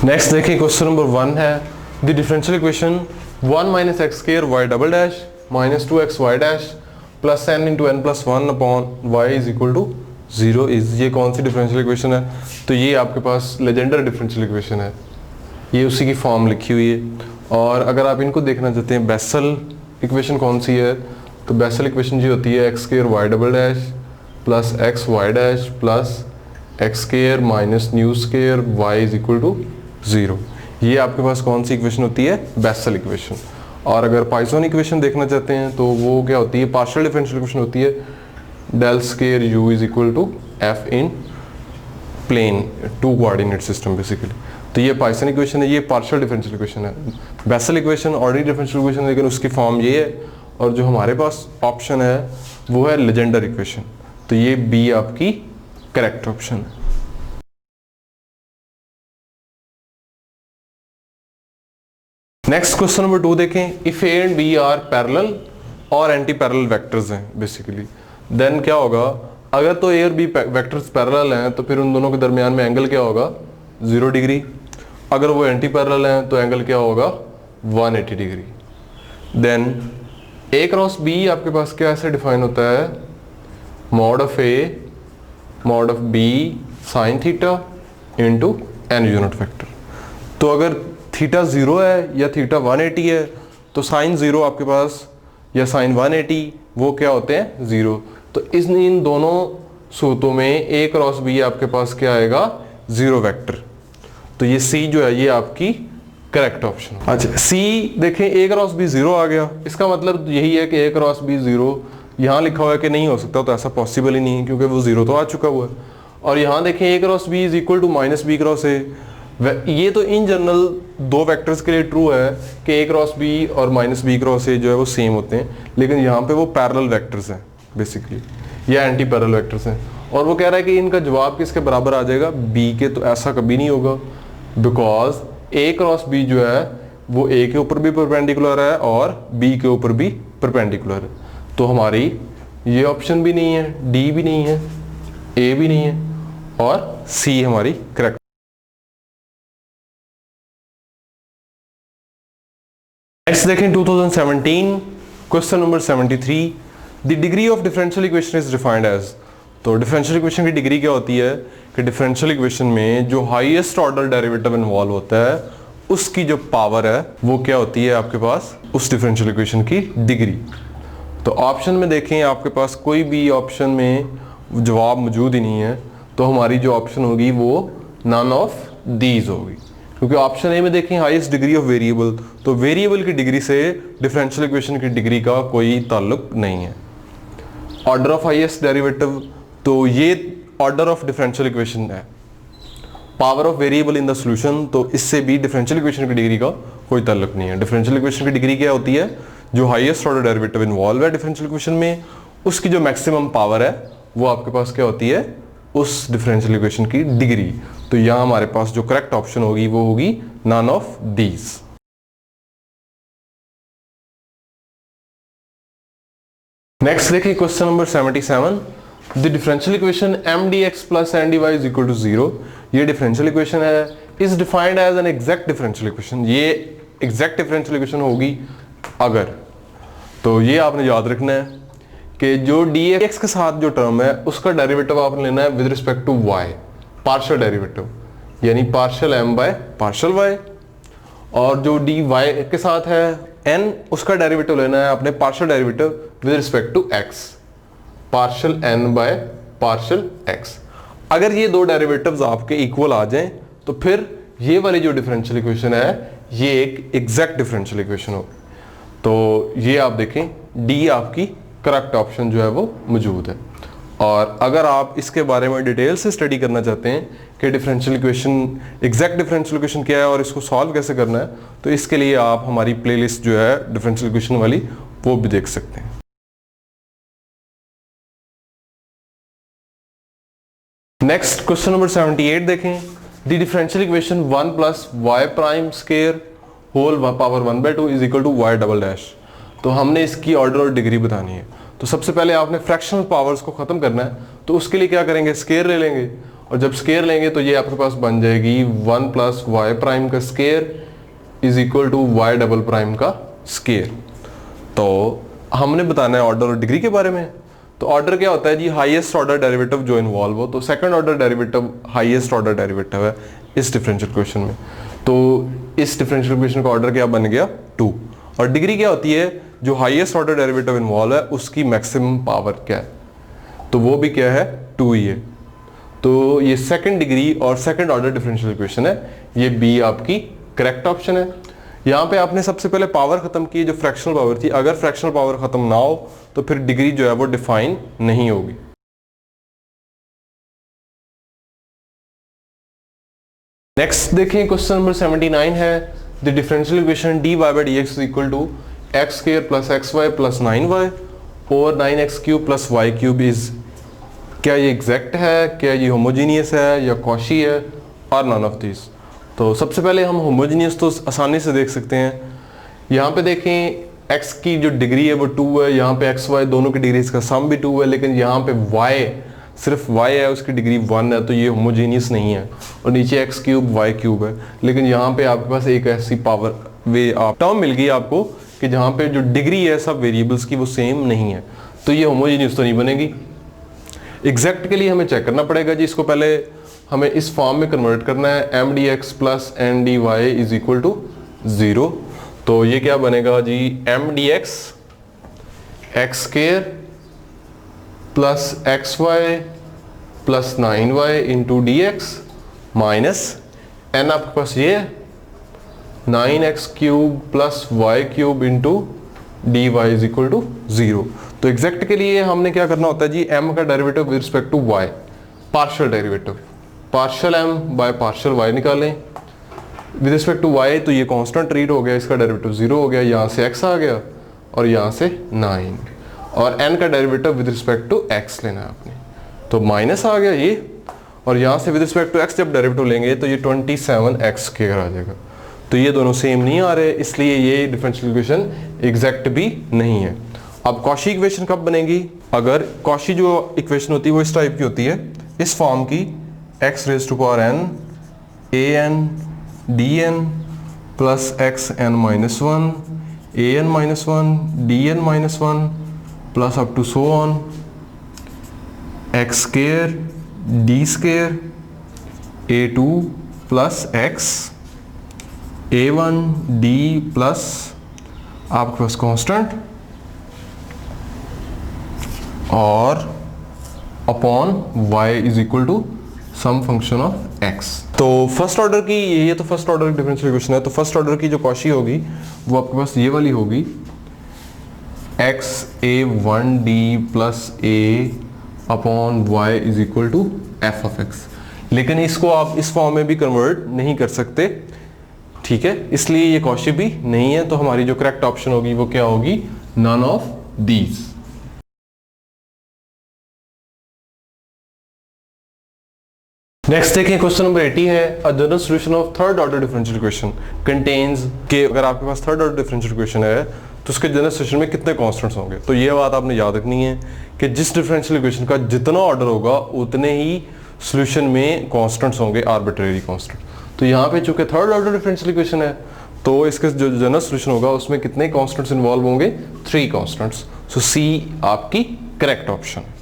Next देखिए question number 1 है the differential equation 1 minus x square y double dash minus 2x y dash plus n into n plus one upon y is equal to 0 is, ये कौन सी differential equation है? तो ये आपके पास Legender differential equation है, ये उसी की फॉर्म लिखी हुई है। और अगर आप इनको देखना चाहते हैं बेसल इक्वेशन कौन सी है, तो बेसल इक्वेशन जी होती है x square y double dash plus x y dash plus x square minus nu square y is equal to 0। ये आपके पास कौन सी इक्वेशन होती है? Bessel equation. और अगर पाइथन इक्वेशन देखना चाहते हैं तो वो क्या होती है? पार्शियल डिफरेंशियल इक्वेशन होती है del square u is equal to f in plane two coordinate system basically. तो ये पाइथन इक्वेशन है, ये पार्शियल डिफरेंशियल इक्वेशन है। Bessel equation ordinary differential equation है, लेकिन उसकी फॉर्म ये है। और जो हमारे पास ऑप्शन है वो है लेजेंडर इक्वेशन, तो ये बी आपकी करेक्ट ऑप्शन है। नेक्स्ट क्वेश्चन नंबर 2 देखें, if A and B are parallel और एंटी पैरेलल वेक्टर्स हैं बेसिकली, देन क्या होगा? अगर तो ए और बी वेक्टर्स पैरेलल हैं तो फिर उन दोनों के दरमियान में एंगल क्या होगा? 0 डिग्री। अगर वो एंटी पैरेलल हैं तो एंगल क्या होगा? 180 degree. Then A cross B आपके पास क्या ऐसे डिफाइन होता है? Mod of A mod of B sine theta into n unit vector. तो अगर थीटा 0 है या थीटा 180 है तो साइन 0 आपके पास या साइन 180 वो क्या होते हैं? 0। तो इन दोनों सूत्रों में ए क्रॉस बी आपके पास क्या आएगा? 0 वेक्टर। तो ये सी जो है ये आपकी करेक्ट ऑप्शन। अच्छा सी देखें, ए क्रॉस बी 0 आ गया, इसका मतलब यही है कि ए क्रॉस बी 0 यहाँ लिखा हुआ है कि नहीं हो सकता, तो ऐसा पॉसिबल ही नहीं है क्योंकि वो 0 तो आ चुका हुआ है। और यहाँ देखें A cross B is equal to minus B cross A, ये तो इन जनरल दो वेक्टर्स के लिए ट्रू है कि ए क्रॉस बी और माइनस बी क्रॉस ए जो है वो सेम होते हैं, लेकिन यहाँ पे वो पैरेलल वेक्टर्स हैं बेसिकली, या एंटी पैरेलल वेक्टर्स हैं। और वो कह रहा है कि इनका जवाब किसके बराबर आ जाएगा? बी के। तो ऐसा कभी नहीं होगा, बिकॉज ए क्रॉस बी जो है वो ए के ऊपर भी परपेंडिकुलर है और बी के ऊपर भी परपेंडिकुलर है। तो हमारी ये ऑप्शन भी नहीं है, डी भी नहीं है, ए भी नहीं है, और सी हमारी करेक्ट। नेक्स्ट देखें 2017 question number 73, the degree of differential equation is defined as. तो डिफरेंशियल इक्वेशन की डिग्री क्या होती है कि डिफरेंशियल इक्वेशन में जो हाईएस्ट ऑर्डर डेरिवेटिव इन्वॉल्व होता है उसकी जो पावर है वो क्या होती है आपके पास? उस डिफरेंशियल इक्वेशन की डिग्री। तो ऑप्शन में देखें आपके पास कोई भी ऑप्शन में जवाब मौजूद ही नहीं है, तो हमारी जो ऑप्शन होगी वो नन ऑफ दीज होगी, क्योंकि ऑप्शन ए में देखें हाईएस्ट डिग्री ऑफ वेरिएबल, तो वेरिएबल की डिग्री से डिफरेंशियल इक्वेशन की डिग्री का कोई ताल्लुक नहीं है। ऑर्डर ऑफ हाईएस्ट डेरिवेटिव, तो ये ऑर्डर ऑफ डिफरेंशियल इक्वेशन है। Power of variable in the solution, तो इससे भी डिफरेंशियल इक्वेशन की डिग्री का कोई ताल्लुक नहीं है। डिफरेंशियल इक्वेशन की डिग्री क्या होती है? जो हाईएस्ट ऑर्डर डेरिवेटिव इन्वॉल्व है डिफरेंशियल इक्वेशन में उसकी जो मैक्सिमम पावर है वो आपके पास क्या होती है? उस डिफरेंशियल इक्वेशन की डिग्री। तो यहां हमारे पास जो करेक्ट ऑप्शन होगी वो होगी नन ऑफ दीज। नेक्स्ट देखिए question number 77, the differential equation M D x plus N D Y is equal to 0। ये डिफरेंशियल इक्वेशन है, is defined as an exact differential equation. ये एग्जैक्ट डिफरेंशियल इक्वेशन होगी अगर, तो ये आपने याद रखना है कि जो डी एक्स के साथ जो टर्म है उसका डेरिवेटिव आपने लेना है with respect to Y, partial derivative, यानी partial M by partial Y. और जो डी वाई के साथ है एन, उसका डेरिवेटिव लेना है आपने partial derivative with respect to x, partial N by partial x. अगर ये दो डेरिवेटिव्स आपके इक्वल आ जाएं तो फिर ये वाली जो डिफरेंशियल इक्वेशन है ये एक एग्जैक्ट डिफरेंशियल इक्वेशन होगी। तो ये आप देखें डी आपकी करेक्ट ऑप्शन जो है वो मौजूद है। और अगर आप इसके बारे में डिटेल से स्टडी करना चाहते हैं कि differential equation, exact differential equation क्या है और इसको सॉल्व कैसे करना है, तो इसके लिए आप हमारी प्लेलिस्ट जो है डिफरेंशियल इक्वेशन वाली वो भी देख सकते हैं। नेक्स्ट क्वेश्चन नंबर 78 देखें, the differential equation 1 plus y prime square whole power 1/2 is equal to y double dash. तो हमने इसकी ऑर्डर और डिग्री बतानी है। तो सबसे पहले आपने फ्रैक्शनल पावर्स को खत्म करना है, तो उसके लिए क्या करेंगे? स्क्वायर ले लेंगे और जब स्केयर लेंगे तो ये आपके पास बन जाएगी 1 प्लस वाई प्राइम का square is equal to y double prime का स्केयर। तो हमने बताना है ऑर्डर और डिग्री के बारे में। तो ऑर्डर क्या होता है जी, हाईएस्ट ऑर्डर डेरिवेटिव जो इन्वॉल्व हो। तो second order derivative highest order derivative है इस डिफरेंशियल इक्वेशन में। तो इस डिफरेंशियल इक्वेशन का ऑर्डर क्या बन गया 2। और डिग्री क्या होती है, जो हाईएस्ट ऑर्डर डेरिवेटिव इन्वॉल्व है उसकी मैक्सिमम पावर क्या है, तो वो भी क्या है 2 ही है। तो ये सेकंड डिग्री और सेकंड ऑर्डर डिफरेंशियल इक्वेशन है, ये बी आपकी करेक्ट ऑप्शन है। यहाँ पे आपने सबसे पहले पावर खत्म की जो फ्रैक्शनल पावर थी। अगर फ्रैक्शनल पावर खत्म ना हो तो फिर डिग्री जो है वो डिफाइन नहीं होगी। नेक्स्ट देखें क्वेश्चन नंबर 79 है the differential equation dy by dx is equal to x square plus x Y plus 9y और 9x cube plus Y cube is, क्या ये एग्जैक्ट है, क्या ये होमोजीनियस है या कॉशी है, और नन ऑफ दिस। तो सबसे पहले हम होमोजीनियस तो आसानी से देख सकते हैं। यहाँ पे देखें x की जो डिग्री है वो 2 है, यहाँ पे x y दोनों की डिग्री इसका सम भी 2 है, लेकिन यहाँ पे y सिर्फ y है उसकी डिग्री 1 है, तो ये होमोजीनियस नहीं है। और नीचे x क्यूब y क्यूब है, लेकिन यहाँ पे आपके पास एक ऐसी पावर वे टर्म मिल गई आपको कि जहाँ पे जो डिग्री है सब वेरिएबल्स की वो सेम नहीं है, तो ये होमोजीनियस तो नहीं बनेगी। एग्जैक्ट के लिए हमें चेक करना पड़ेगा जी, इसको पहले हमें इस फॉर्म में कन्वर्ट करना है M D x plus N D Y is equal to 0। तो ये क्या बनेगा जी, M D X X square plus x Y plus 9y into D X minus N आपके पास ये है 9x cube plus Y cube into D Y is equal to 0। तो एग्जैक्ट के लिए हमने क्या करना होता है जी, m का derivative with respect to y, partial derivative, partial m by partial y निकालें विद रिस्पेक्ट टू y। तो ये कांस्टेंट ट्रीट हो गया, इसका डेरिवेटिव 0 हो गया, यहाँ से x आ गया और यहाँ से 9, और n का derivative with respect to x लेना है आपने, तो माइनस आ गया ये, और यहाँ से विद रिस्पेक्ट टू x जब डेरिवेटिव लेंगे तो ये 27x स्क्वायर आ जाएगा। तो ये दोनों सेम नहीं आ रहे, इसलिए ये डिफरेंशियल इक्वेशन एग्जैक्ट भी नहीं है। अब कॉशी इक्वेशन कब बनेगी, अगर कॉशी जो इक्वेशन होती है वो इस टाइप की होती है, इस फॉर्म की x raise to power n an dn plus x n minus 1 an minus 1 dn minus 1 plus up to so on x square d स्क्वायर a2 plus x a1 d plus आपके पास constant और upon y is equal to some function of x। तो first order की ये तो first order differential equation है, तो फर्स्ट ऑर्डर की जो कॉशी होगी वो आपके पास ये वाली होगी x a1d plus a upon y is equal to f of x। लेकिन इसको आप इस फॉर्म में भी कन्वर्ट नहीं कर सकते, ठीक है, इसलिए ये कॉशी भी नहीं है। तो हमारी जो करेक्ट ऑप्शन होगी वो क्या होगी, नन ऑफ दीज। नेक्स्ट देखें क्वेश्चन नंबर 80 है a general solution of third order differential equation contains के, अगर आपके पास थर्ड ऑर्डर डिफरेंशियल इक्वेशन है तो उसके जनरल सॉल्यूशन में कितने कांस्टेंट्स होंगे। तो ये बात आपने याद रखनी है कि जिस डिफरेंशियल इक्वेशन का जितना ऑर्डर होगा उतने ही सॉल्यूशन में कांस्टेंट्स होंगे, आर्बिट्रेरी कांस्टेंट। तो यहाँ पे चूंकि थर्ड ऑर्डर डिफरेंशियल इक्वेशन है तो इसका जो जनरल सॉल्यूशन होगा उसमें कितने कांस्टेंट्स इन्वॉल्व होंगे, 3 कांस्टेंट्स। सो सी आपकी करेक्ट ऑप्शन।